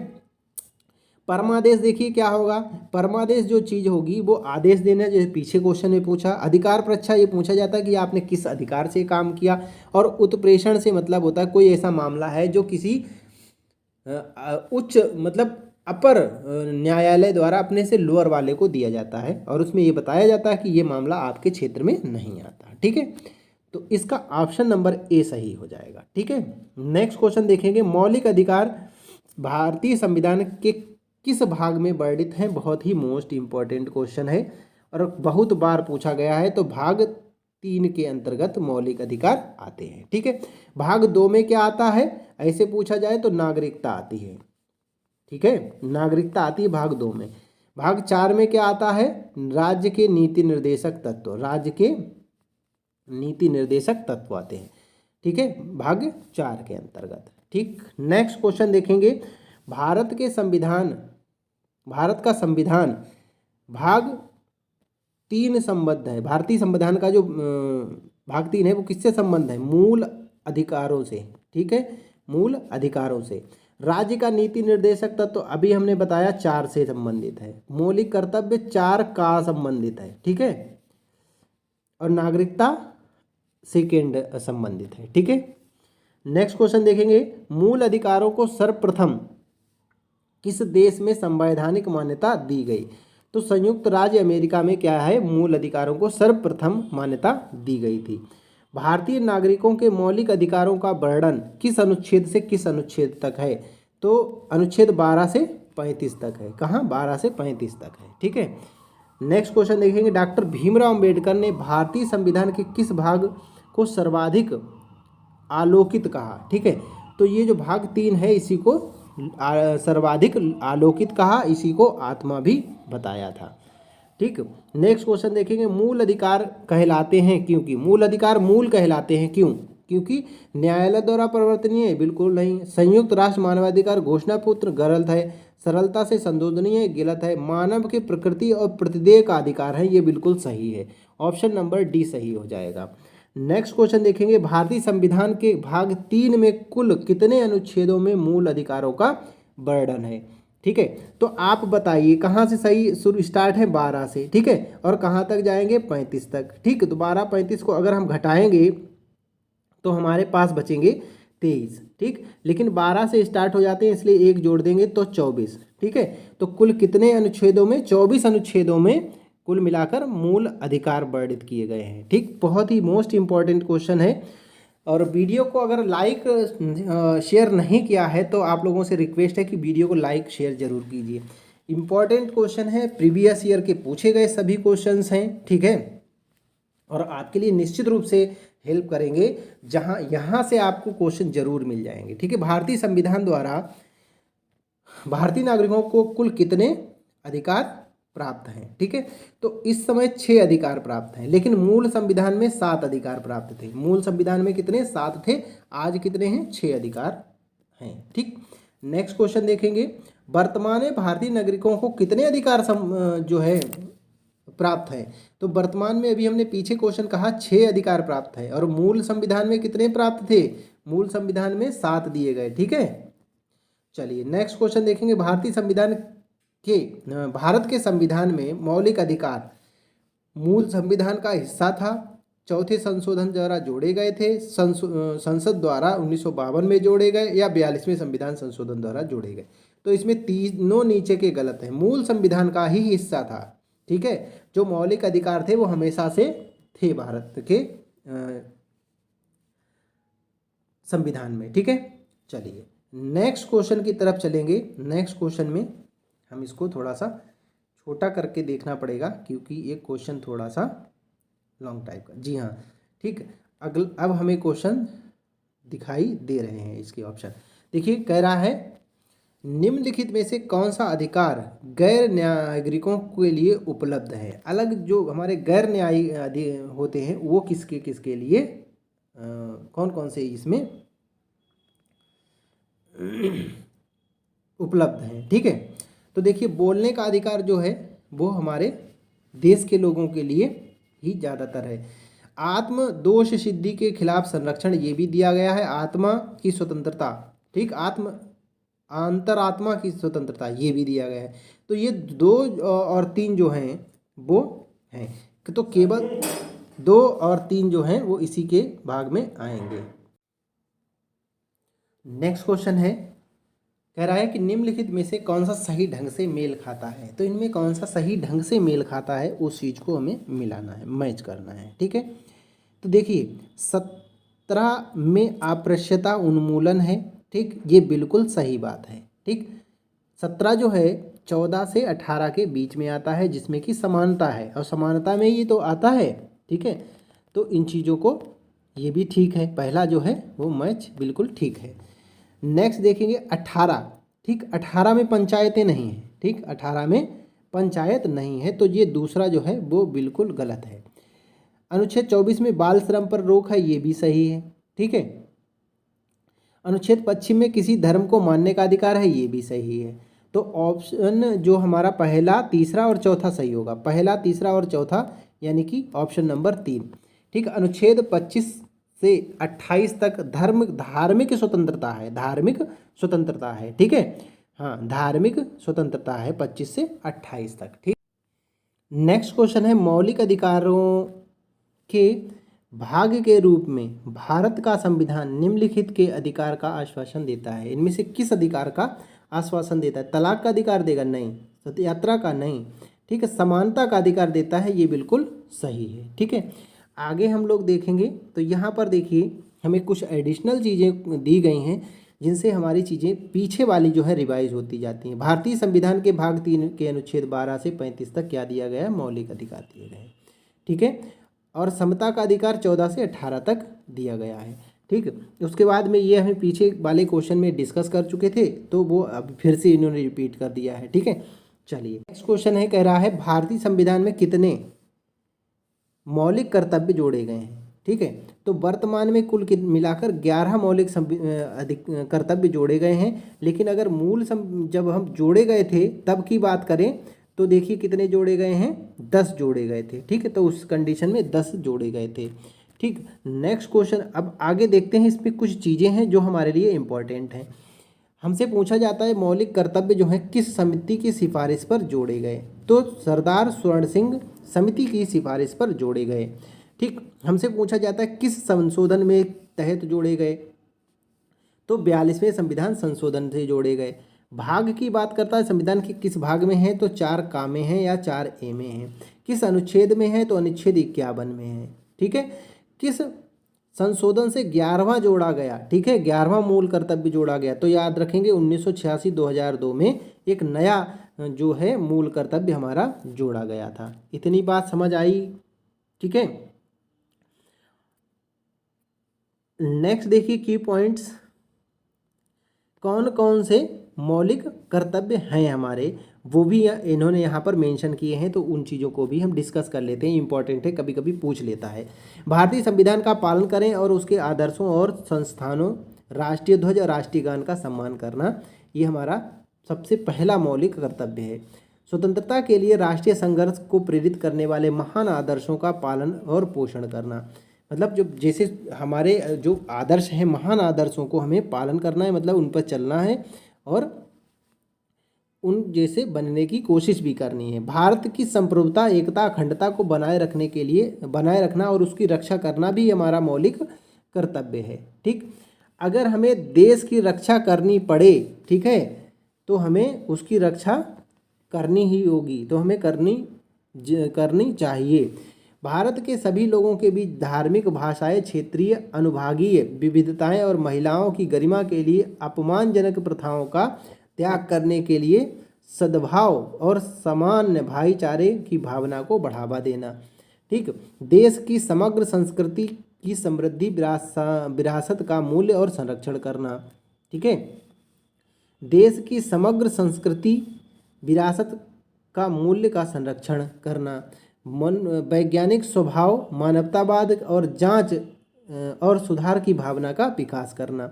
परमादेश देखिए क्या होगा, परमादेश जो चीज़ होगी वो आदेश देना, जैसे पीछे क्वेश्चन में पूछा। अधिकार परीक्षा, ये पूछा जाता है कि आपने किस अधिकार से काम किया। और उत्प्रेषण से मतलब होता है कोई ऐसा मामला है जो किसी उच्च मतलब अपर न्यायालय द्वारा अपने से लोअर वाले को दिया जाता है, और उसमें ये बताया जाता है कि ये मामला आपके क्षेत्र में नहीं आता। ठीक है, तो इसका ऑप्शन नंबर ए सही हो जाएगा। ठीक है, नेक्स्ट क्वेश्चन देखेंगे, मौलिक अधिकार भारतीय संविधान के किस भाग में वर्णित हैं। बहुत ही मोस्ट इंपॉर्टेंट क्वेश्चन है और बहुत बार पूछा गया है। तो भाग 3 के अंतर्गत मौलिक अधिकार आते हैं। ठीक है, भाग 2 में क्या आता है, ऐसे पूछा जाए तो नागरिकता आती है। ठीक है, नागरिकता आती है भाग 2 में। भाग 4 में क्या आता है, राज्य के नीति निर्देशक तत्व, राज्य के नीति निर्देशक तत्व आते हैं। ठीक है, भाग 4 के अंतर्गत। ठीक, नेक्स्ट क्वेश्चन देखेंगे, भारत का संविधान भाग 3 संबद्ध है। भारतीय संविधान का जो भाग 3 है वो किससे संबंध है, मूल अधिकारों से। ठीक है, मूल अधिकारों से। राज्य का नीति निर्देशक तत्व तो अभी हमने बताया 4 से संबंधित है। मौलिक कर्तव्य 4 का संबंधित है। ठीक है, और नागरिकता सेकेंड संबंधित है। ठीक है, नेक्स्ट क्वेश्चन देखेंगे, मूल अधिकारों को सर्वप्रथम किस देश में संवैधानिक मान्यता दी गई। तो संयुक्त राज्य अमेरिका में क्या है, मूल अधिकारों को सर्वप्रथम मान्यता दी गई थी। भारतीय नागरिकों के मौलिक अधिकारों का वर्णन किस अनुच्छेद से किस अनुच्छेद तक है। तो अनुच्छेद 12 से 35 तक है। कहाँ, 12 से 35 तक है। ठीक है, नेक्स्ट क्वेश्चन देखेंगे, डॉक्टर भीमराव अंबेडकर ने भारतीय संविधान के किस भाग को सर्वाधिक आलोकित कहा। ठीक है, तो ये जो भाग 3 है इसी को सर्वाधिक आलोकित कहा, इसी को आत्मा भी बताया था। ठीक, नेक्स्ट क्वेश्चन देखेंगे, मूल अधिकार कहलाते हैं क्योंकि, मूल अधिकार मूल कहलाते हैं क्यों, क्योंकि न्यायालय द्वारा परिवर्तनीय है, बिल्कुल नहीं। संयुक्त राष्ट्र मानवाधिकार घोषणा पत्र गलत है। सरलता से संशोधनीय गलत है। मानव के प्रकृति और प्रतिदेह का अधिकार है, ये बिल्कुल सही है। ऑप्शन नंबर डी सही हो जाएगा। नेक्स्ट क्वेश्चन देखेंगे, भारतीय संविधान के भाग 3 में कुल कितने अनुच्छेदों में मूल अधिकारों का वर्णन है। ठीक है, तो आप बताइए कहाँ से सही शुरू स्टार्ट है, 12 से। ठीक है, और कहाँ तक जाएंगे, 35 तक। ठीक, तो 12-35 को अगर हम घटाएंगे तो हमारे पास बचेंगे 23। ठीक, लेकिन 12 से स्टार्ट हो जाते हैं इसलिए 1 जोड़ देंगे तो 24। ठीक है, तो कुल कितने अनुच्छेदों में, 24 अनुच्छेदों में कुल मिलाकर मूल अधिकार वर्णित किए गए हैं। ठीक, बहुत ही मोस्ट इंपॉर्टेंट क्वेश्चन है। और वीडियो को अगर लाइक शेयर नहीं किया है तो आप लोगों से रिक्वेस्ट है कि वीडियो को लाइक शेयर जरूर कीजिए। इंपॉर्टेंट क्वेश्चन है, प्रीवियस ईयर के पूछे गए सभी क्वेश्चंस हैं। ठीक है, और आपके लिए निश्चित रूप से हेल्प करेंगे, जहां यहाँ से आपको क्वेश्चन जरूर मिल जाएंगे। ठीक है, भारतीय संविधान द्वारा भारतीय नागरिकों को कुल कितने अधिकार प्राप्त हैं। ठीक है, तो इस समय 6 अधिकार प्राप्त हैं, लेकिन मूल संविधान में 7 अधिकार प्राप्त थे। मूल संविधान में कितने, 7 थे, आज कितने हैं, 6 अधिकार हैं। ठीक, नेक्स्ट क्वेश्चन देखेंगे, वर्तमान में भारतीय नागरिकों को कितने अधिकार जो है प्राप्त है। तो वर्तमान में अभी हमने पीछे क्वेश्चन कहा 6 अधिकार प्राप्त है, और मूल संविधान में कितने प्राप्त थे, मूल संविधान में 7 दिए गए। ठीक है, चलिए नेक्स्ट क्वेश्चन देखेंगे, भारत के संविधान में मौलिक अधिकार मूल संविधान का हिस्सा था, चौथे संशोधन द्वारा जोड़े गए थे, संसद द्वारा 1952 में जोड़े गए, या 42वें संविधान संशोधन द्वारा जोड़े गए। तो इसमें तीनों नीचे के गलत हैं, मूल संविधान का ही हिस्सा था। ठीक है, जो मौलिक अधिकार थे वो हमेशा से थे भारत के संविधान में। ठीक है, चलिए नेक्स्ट क्वेश्चन की तरफ चलेंगे। नेक्स्ट क्वेश्चन में हम इसको थोड़ा सा छोटा करके देखना पड़ेगा क्योंकि ये क्वेश्चन थोड़ा सा लॉन्ग टाइप का। जी हाँ, ठीक, अब हमें क्वेश्चन दिखाई दे रहे हैं इसके ऑप्शन। देखिए कह रहा है निम्नलिखित में से कौन सा अधिकार गैर नागरिकों के लिए उपलब्ध है। अलग जो हमारे गैर न्यायी होते हैं वो किसके किसके लिए कौन कौन से इसमें उपलब्ध हैं। ठीक है, तो देखिए बोलने का अधिकार जो है वो हमारे देश के लोगों के लिए ही ज़्यादातर है। आत्म दोष सिद्धि के खिलाफ संरक्षण ये भी दिया गया है। आत्मा की स्वतंत्रता, ठीक, अंतरात्मा की स्वतंत्रता ये भी दिया गया है। तो ये 2 और 3 जो हैं वो हैं, तो केवल 2 और 3 जो हैं वो इसी के भाग में आएंगे। नेक्स्ट क्वेश्चन है, कह रहा है कि निम्नलिखित में से कौन सा सही ढंग से मेल खाता है। तो इनमें कौन सा सही ढंग से मेल खाता है उस चीज़ को हमें मिलाना है, मैच करना है। ठीक है, तो देखिए 17 में अप्रत्यक्षता उन्मूलन है। ठीक, ये बिल्कुल सही बात है। ठीक, 17 जो है 14 से 18 के बीच में आता है, जिसमें कि समानता है, और समानता में ये तो आता है। ठीक है, तो इन चीज़ों को ये भी ठीक है, पहला जो है वो मैच बिल्कुल ठीक है। नेक्स्ट देखेंगे 18। ठीक, 18 में पंचायतें नहीं हैं। ठीक, 18 में पंचायत नहीं है, तो ये दूसरा जो है वो बिल्कुल गलत है। अनुच्छेद 24 में बाल श्रम पर रोक है, ये भी सही है। ठीक है, अनुच्छेद 25 में किसी धर्म को मानने का अधिकार है, ये भी सही है। तो ऑप्शन जो हमारा पहला, तीसरा और चौथा सही होगा। पहला, तीसरा और चौथा, यानी कि ऑप्शन नंबर 3। ठीक, अनुच्छेद 25 से 28 तक धार्मिक स्वतंत्रता है, धार्मिक स्वतंत्रता है। ठीक है, हाँ, धार्मिक स्वतंत्रता है 25 से 28 तक। ठीक, नेक्स्ट क्वेश्चन है मौलिक अधिकारों के भाग के रूप में भारत का संविधान निम्नलिखित के अधिकार का आश्वासन देता है। इनमें से किस अधिकार का आश्वासन देता है। तलाक का अधिकार देगा, नहीं। सती यात्रा का, नहीं। ठीक है, समानता का अधिकार देता है, ये बिल्कुल सही है। ठीक है, आगे हम लोग देखेंगे तो यहाँ पर देखिए हमें कुछ एडिशनल चीज़ें दी गई हैं जिनसे हमारी चीज़ें पीछे वाली जो है रिवाइज होती जाती हैं। भारतीय संविधान के भाग 3 के अनुच्छेद 12 से 35 तक क्या दिया गया है, मौलिक अधिकार दिए गए हैं। ठीक है, और समता का अधिकार 14 से 18 तक दिया गया है। ठीक, उसके बाद में ये हमें पीछे वाले क्वेश्चन में डिस्कस कर चुके थे, तो वो अब फिर से इन्होंने रिपीट कर दिया है। ठीक है, चलिए नेक्स्ट क्वेश्चन है, कह रहा है भारतीय संविधान में कितने मौलिक कर्तव्य जोड़े गए हैं। ठीक है, तो वर्तमान में कुल मिलाकर 11 मौलिक कर्तव्य जोड़े गए हैं। लेकिन अगर जब हम जोड़े गए थे तब की बात करें तो देखिए कितने जोड़े गए हैं, 10 जोड़े गए थे। ठीक है, तो उस कंडीशन में 10 जोड़े गए थे। ठीक, नेक्स्ट क्वेश्चन अब आगे देखते हैं। इस पर कुछ चीज़ें हैं जो हमारे लिए इम्पोर्टेंट हैं। हमसे पूछा जाता है मौलिक कर्तव्य जो है किस समिति की सिफारिश पर जोड़े गए, तो सरदार स्वर्ण सिंह समिति की सिफारिश पर जोड़े गए। ठीक, हमसे पूछा जाता है किस संशोधन में तहत जोड़े गए, तो 42वें संविधान संशोधन से जोड़े गए। भाग की बात करता है संविधान के किस भाग में है, तो 4 का में है या 4A में है। किस अनुच्छेद में है, तो अनुच्छेद 51 में है। ठीक है, किस संशोधन से 11वां जोड़ा गया। ठीक है, 11वां मूल कर्तव्य जोड़ा गया, तो याद रखेंगे 1986-2002 में एक नया जो है मूल कर्तव्य हमारा जोड़ा गया था। इतनी बात समझ आई। ठीक है, नेक्स्ट देखिए की पॉइंट्स, कौन कौन से मौलिक कर्तव्य हैं हमारे, वो भी इन्होंने यहाँ पर मेंशन किए हैं, तो उन चीज़ों को भी हम डिस्कस कर लेते हैं। इंपॉर्टेंट है, कभी कभी पूछ लेता है। भारतीय संविधान का पालन करें और उसके आदर्शों और संस्थानों, राष्ट्रीय ध्वज और राष्ट्रीय गान का सम्मान करना, ये हमारा सबसे पहला मौलिक कर्तव्य है। स्वतंत्रता के लिए राष्ट्रीय संघर्ष को प्रेरित करने वाले महान आदर्शों का पालन और पोषण करना, मतलब जो जैसे हमारे जो आदर्श हैं, महान आदर्शों को हमें पालन करना है, मतलब उन पर चलना है और उन जैसे बनने की कोशिश भी करनी है। भारत की संप्रभुता, एकता, अखंडता को बनाए रखना और उसकी रक्षा करना भी हमारा मौलिक कर्तव्य है। ठीक, अगर हमें देश की रक्षा करनी पड़े, ठीक है, तो हमें उसकी रक्षा करनी ही होगी, तो हमें करनी चाहिए। भारत के सभी लोगों के बीच धार्मिक, भाषाएं, क्षेत्रीय, अनुभागीय विविधताएं और महिलाओं की गरिमा के लिए अपमानजनक प्रथाओं का त्याग करने के लिए सद्भाव और सामान्य भाईचारे की भावना को बढ़ावा देना। ठीक, देश की समग्र संस्कृति की समृद्धि विरासत का मूल्य और संरक्षण करना। ठीक है, देश की समग्र संस्कृति विरासत का मूल्य का संरक्षण करना, मन वैज्ञानिक स्वभाव, मानवतावाद और जांच और सुधार की भावना का विकास करना,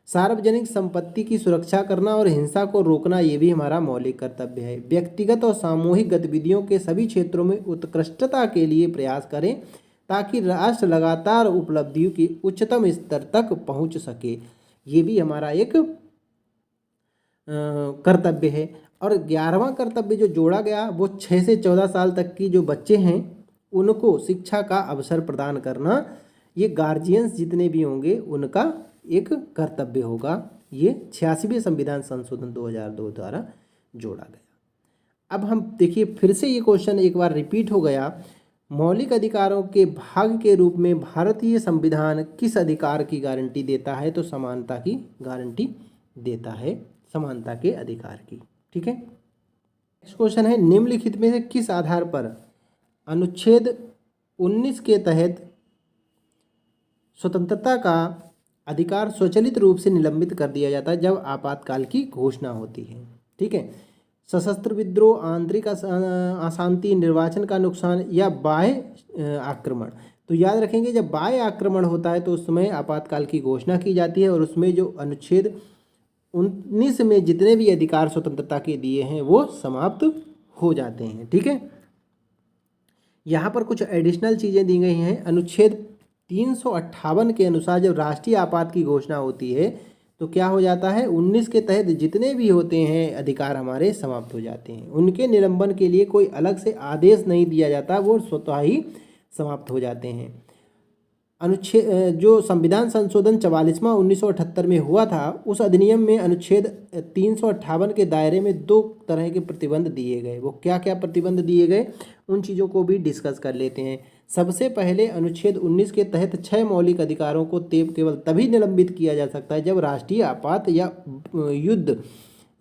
सार्वजनिक संपत्ति की सुरक्षा करना और हिंसा को रोकना, ये भी हमारा मौलिक कर्तव्य है। व्यक्तिगत और सामूहिक गतिविधियों के सभी क्षेत्रों में उत्कृष्टता के लिए प्रयास करें ताकि राष्ट्र लगातार उपलब्धियों की उच्चतम स्तर तक पहुंच सके, ये भी हमारा एक कर्तव्य है। और 11वां कर्तव्य जो जोड़ा गया वो 6 से 14 साल तक की जो बच्चे हैं उनको शिक्षा का अवसर प्रदान करना, ये गार्जियंस जितने भी होंगे उनका एक कर्तव्य होगा। ये 86वें संविधान संशोधन 2002 द्वारा जोड़ा गया। अब हम देखिए फिर से ये क्वेश्चन एक बार रिपीट हो गया, मौलिक अधिकारों के भाग के रूप में भारतीय संविधान किस अधिकार की गारंटी देता है? तो समानता की गारंटी देता है, समानता के अधिकार की। ठीक है, नेक्स्ट क्वेश्चन है, निम्नलिखित में से किस आधार पर अनुच्छेद 19 के तहत स्वतंत्रता का अधिकार स्वचालित रूप से निलंबित कर दिया जाता है जब आपातकाल की घोषणा होती है? ठीक है, सशस्त्र विद्रोह, आंतरिक अशांति, निर्वाचन का नुकसान या बाह्य आक्रमण। तो याद रखेंगे जब बाह्य आक्रमण होता है तो उस समय आपातकाल की घोषणा की जाती है और उसमें जो अनुच्छेद 19 में जितने भी अधिकार स्वतंत्रता के दिए हैं वो समाप्त हो जाते हैं। ठीक है, यहाँ पर कुछ एडिशनल चीज़ें दी गई हैं। अनुच्छेद 358 के अनुसार जब राष्ट्रीय आपात की घोषणा होती है तो क्या हो जाता है, 19 के तहत जितने भी होते हैं अधिकार हमारे समाप्त हो जाते हैं। उनके निलंबन के लिए कोई अलग से आदेश नहीं दिया जाता, वो स्वतः ही समाप्त हो जाते हैं। अनुच्छेद जो संविधान संशोधन 44वां 1978 में हुआ था उस अधिनियम में अनुच्छेद 358 के दायरे में 2 तरह के प्रतिबंध दिए गए। वो क्या क्या प्रतिबंध दिए गए उन चीज़ों को भी डिस्कस कर लेते हैं। सबसे पहले अनुच्छेद 19 के तहत 6 मौलिक अधिकारों को केवल तभी निलंबित किया जा सकता है जब राष्ट्रीय आपात या युद्ध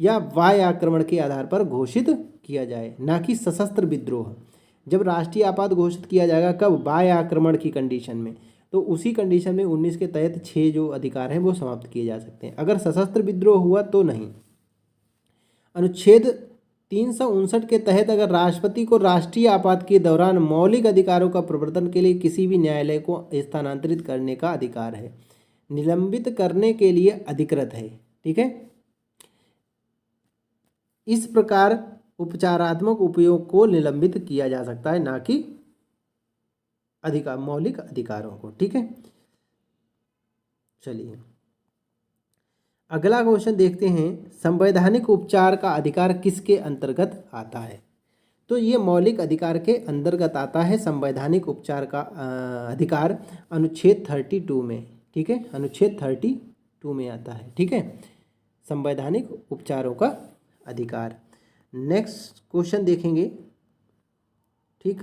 या वायु आक्रमण के आधार पर घोषित किया जाए, ना कि सशस्त्र विद्रोह। जब राष्ट्रीय आपात घोषित किया जाएगा कब, वायु आक्रमण की कंडीशन में, तो उसी कंडीशन में 19 के तहत 6 जो अधिकार हैं वो समाप्त किए जा सकते हैं। अगर सशस्त्र विद्रोह हुआ तो नहीं। अनुच्छेद 359 के तहत अगर राष्ट्रपति को राष्ट्रीय आपात के दौरान मौलिक अधिकारों का प्रवर्तन के लिए किसी भी न्यायालय को स्थानांतरित करने का अधिकार है, निलंबित करने के लिए अधिकृत है। ठीक है, इस प्रकार उपचारात्मक उपयोग को निलंबित किया जा सकता है, ना कि अधिकार मौलिक अधिकारों को। ठीक है, चलिए अगला क्वेश्चन देखते हैं, संवैधानिक उपचार का अधिकार किसके अंतर्गत आता है? तो ये मौलिक अधिकार के अंतर्गत आता है संवैधानिक उपचार का अधिकार अनुच्छेद 32 में। ठीक है, अनुच्छेद 32 में आता है। ठीक है, संवैधानिक उपचारों का अधिकार। नेक्स्ट क्वेश्चन देखेंगे। ठीक,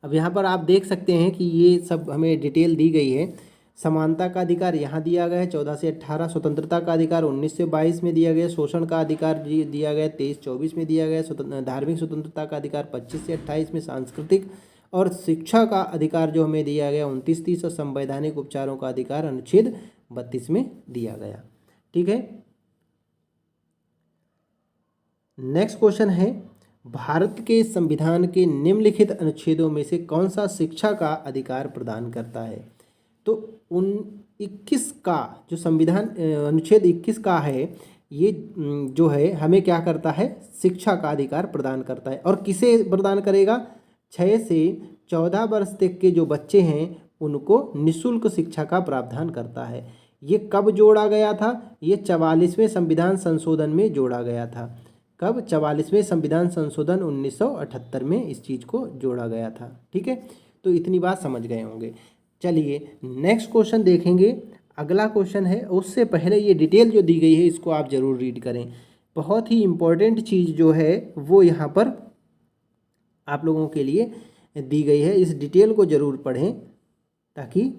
अब यहाँ पर आप देख सकते हैं कि ये सब हमें डिटेल दी गई है। समानता का अधिकार यहाँ दिया गया है 14 से 18, स्वतंत्रता का अधिकार 19 से 22 में दिया गया, शोषण का अधिकार दिया गया 23-24 में दिया गया, धार्मिक स्वतंत्रता का अधिकार 25 से 28 में, सांस्कृतिक और शिक्षा का अधिकार जो हमें दिया गया 29-30 और संवैधानिक उपचारों का अधिकार अनुच्छेद 32 में दिया गया। ठीक है, नेक्स्ट क्वेश्चन है, भारत के संविधान के निम्नलिखित अनुच्छेदों में से कौन सा शिक्षा का अधिकार प्रदान करता है? तो 21 का जो संविधान अनुच्छेद 21 का है ये जो है हमें क्या करता है, शिक्षा का अधिकार प्रदान करता है। और किसे प्रदान करेगा, 6 से 14 वर्ष तक के जो बच्चे हैं उनको निःशुल्क शिक्षा का प्रावधान करता है। ये कब जोड़ा गया था, ये 44वें संविधान संशोधन में जोड़ा गया था। कब, 44वें संविधान संशोधन 1978 में इस चीज़ को जोड़ा गया था। ठीक है, तो इतनी बात समझ गए होंगे। चलिए नेक्स्ट क्वेश्चन देखेंगे। अगला क्वेश्चन है, उससे पहले ये डिटेल जो दी गई है इसको आप ज़रूर रीड करें। बहुत ही इम्पोर्टेंट चीज़ जो है वो यहाँ पर आप लोगों के लिए दी गई है, इस डिटेल को ज़रूर पढ़ें ताकि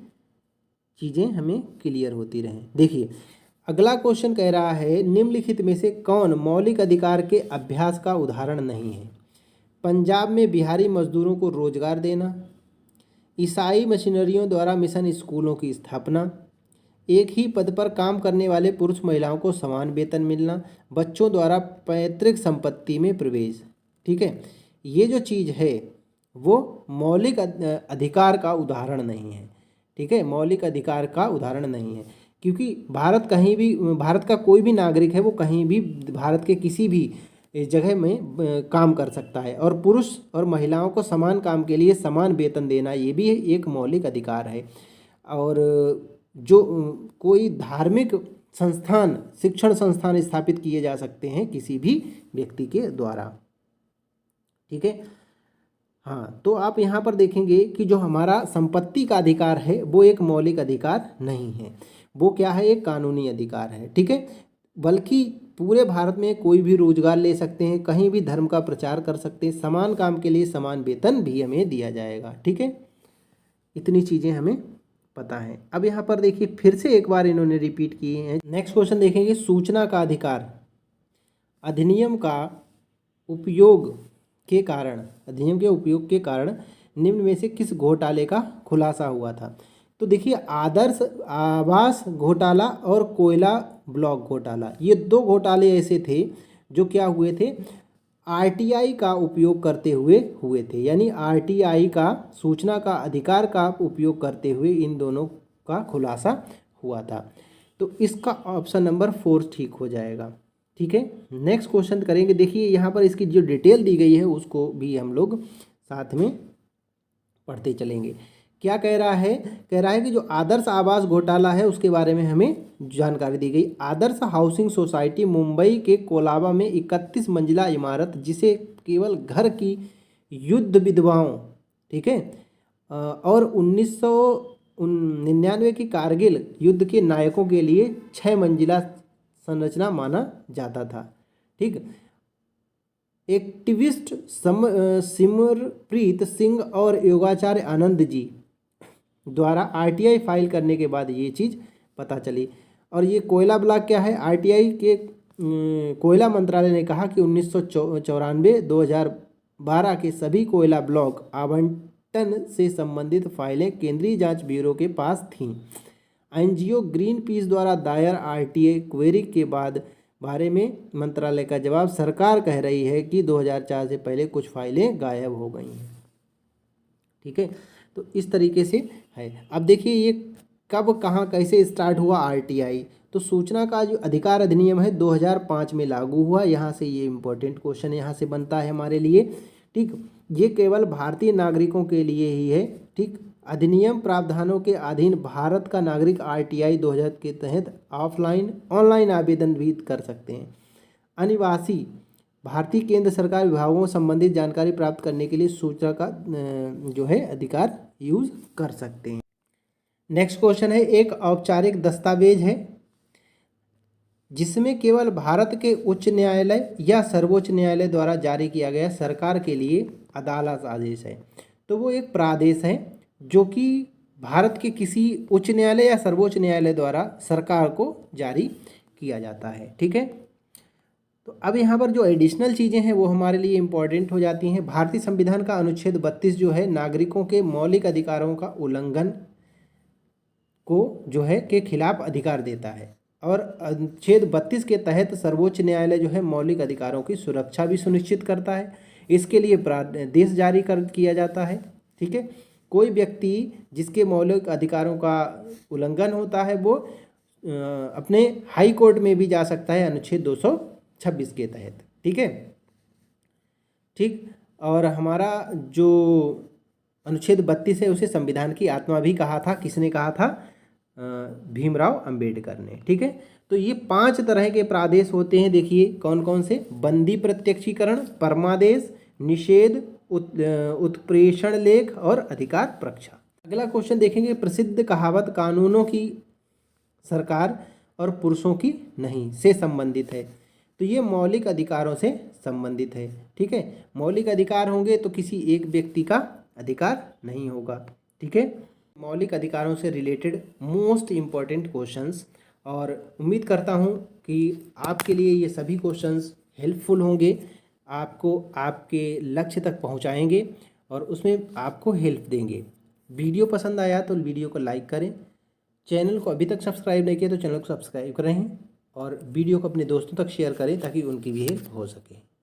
चीज़ें हमें क्लियर होती रहें। देखिए अगला क्वेश्चन कह रहा है, निम्नलिखित में से कौन मौलिक अधिकार के अभ्यास का उदाहरण नहीं है? पंजाब में बिहारी मजदूरों को रोजगार देना, ईसाई मशीनरियों द्वारा मिशन स्कूलों की स्थापना, एक ही पद पर काम करने वाले पुरुष महिलाओं को समान वेतन मिलना, बच्चों द्वारा पैतृक संपत्ति में प्रवेश। ठीक है, ये जो चीज़ है वो मौलिक अधिकार का उदाहरण नहीं है। ठीक है, मौलिक अधिकार का उदाहरण नहीं है, क्योंकि भारत का कोई भी नागरिक है वो कहीं भी भारत के किसी भी जगह में काम कर सकता है, और पुरुष और महिलाओं को समान काम के लिए समान वेतन देना ये भी एक मौलिक अधिकार है। और जो कोई धार्मिक संस्थान, शिक्षण संस्थान स्थापित किए जा सकते हैं किसी भी व्यक्ति के द्वारा। ठीक है, हाँ, तो आप यहाँ पर देखेंगे कि जो हमारा संपत्ति का अधिकार है वो एक मौलिक अधिकार नहीं है, वो क्या है, एक कानूनी अधिकार है। ठीक है, बल्कि पूरे भारत में कोई भी रोजगार ले सकते हैं, कहीं भी धर्म का प्रचार कर सकते हैं, समान काम के लिए समान वेतन भी हमें दिया जाएगा। ठीक है, इतनी चीज़ें हमें पता है। अब यहाँ पर देखिए फिर से एक बार इन्होंने रिपीट किए हैं। नेक्स्ट क्वेश्चन देखेंगे, सूचना का अधिकार अधिनियम का उपयोग के कारण, अधिनियम के उपयोग के कारण निम्न में से किस घोटाले का खुलासा हुआ था? तो देखिए, आदर्श आवास घोटाला और कोयला ब्लॉक घोटाला, ये दो घोटाले ऐसे थे जो क्या हुए थे, आरटीआई का उपयोग करते हुए थे। यानी आरटीआई का, सूचना का अधिकार का उपयोग करते हुए इन दोनों का खुलासा हुआ था। तो इसका ऑप्शन नंबर 4 ठीक हो जाएगा। ठीक है, नेक्स्ट क्वेश्चन करेंगे। देखिए यहाँ पर इसकी जो डिटेल दी गई है उसको भी हम लोग साथ में पढ़ते चलेंगे। क्या कह रहा है? कह रहा है कि जो आदर्श आवास घोटाला है उसके बारे में हमें जानकारी दी गई। आदर्श हाउसिंग सोसाइटी मुंबई के कोलाबा में 31 मंजिला इमारत, जिसे केवल घर की युद्ध विधवाओं, ठीक है, और 1999 की कारगिल युद्ध के नायकों के लिए 6 मंजिला संरचना माना जाता था। ठीक, एक्टिविस्ट सिमरप्रीत सिंह और योगाचार्य आनंद जी द्वारा आरटीआई फाइल करने के बाद ये चीज़ पता चली। और ये कोयला ब्लॉक क्या है? आरटीआई के कोयला मंत्रालय ने कहा कि 1994-2012 के सभी कोयला ब्लॉक आवंटन से संबंधित फाइलें केंद्रीय जांच ब्यूरो के पास थीं। एनजीओ ग्रीन पीस द्वारा दायर आरटीआई क्वेरी के बाद बारे में मंत्रालय का जवाब, सरकार कह रही है कि 2004 से पहले कुछ फाइलें गायब हो गई हैं। ठीक है, तो इस तरीके से है। अब देखिए ये कब, कहाँ, कैसे स्टार्ट हुआ आरटीआई। तो सूचना का जो अधिकार अधिनियम है 2005 में लागू हुआ। यहाँ से ये इम्पोर्टेंट क्वेश्चन यहाँ से बनता है हमारे लिए। ठीक, ये केवल भारतीय नागरिकों के लिए ही है। ठीक, अधिनियम प्रावधानों के अधीन भारत का नागरिक आरटीआई 2000 के तहत ऑफलाइन ऑनलाइन आवेदन भी कर सकते हैं। अनिवासी भारतीय केंद्र सरकार विभागों संबंधित जानकारी प्राप्त करने के लिए सूचना का जो है अधिकार यूज कर सकते हैं। नेक्स्ट क्वेश्चन है, एक औपचारिक दस्तावेज है जिसमें केवल भारत के उच्च न्यायालय या सर्वोच्च न्यायालय द्वारा जारी किया गया सरकार के लिए अदालत आदेश है। तो वो एक प्रादेश है जो कि भारत के किसी उच्च न्यायालय या सर्वोच्च न्यायालय द्वारा सरकार को जारी किया जाता है। ठीक है, तो अब यहाँ पर जो एडिशनल चीज़ें हैं वो हमारे लिए इम्पॉर्टेंट हो जाती हैं। भारतीय संविधान का अनुच्छेद 32 जो है नागरिकों के मौलिक अधिकारों का उल्लंघन को जो है के खिलाफ अधिकार देता है, और अनुच्छेद 32 के तहत सर्वोच्च न्यायालय जो है मौलिक अधिकारों की सुरक्षा भी सुनिश्चित करता है। इसके लिए प्रादेश जारी किया जाता है। ठीक है, कोई व्यक्ति जिसके मौलिक अधिकारों का उल्लंघन होता है वो अपने हाई कोर्ट में भी जा सकता है अनुच्छेद 226 के तहत। ठीक है, ठीक, और हमारा जो अनुच्छेद 32 है उसे संविधान की आत्मा भी कहा था। किसने कहा था? भीमराव अंबेडकर ने। ठीक है, तो ये 5 तरह के प्रादेश होते हैं। देखिए कौन कौन से? बंदी प्रत्यक्षीकरण, परमादेश, निषेध, उत्प्रेषण लेख और अधिकार प्रक्षा। अगला क्वेश्चन देखेंगे, प्रसिद्ध कहावत कानूनों की सरकार और पुरुषों की नहीं से संबंधित है। तो ये मौलिक अधिकारों से संबंधित है। ठीक है, मौलिक अधिकार होंगे तो किसी एक व्यक्ति का अधिकार नहीं होगा। ठीक है, मौलिक अधिकारों से रिलेटेड मोस्ट इम्पॉर्टेंट क्वेश्चंस, और उम्मीद करता हूँ कि आपके लिए ये सभी क्वेश्चंस हेल्पफुल होंगे, आपको आपके लक्ष्य तक पहुँचाएंगे और उसमें आपको हेल्प देंगे। वीडियो पसंद आया तो वीडियो को लाइक करें, चैनल को अभी तक सब्सक्राइब नहीं किया तो चैनल को सब्सक्राइब करें और वीडियो को अपने दोस्तों तक शेयर करें ताकि उनकी भी हेल्प हो सके।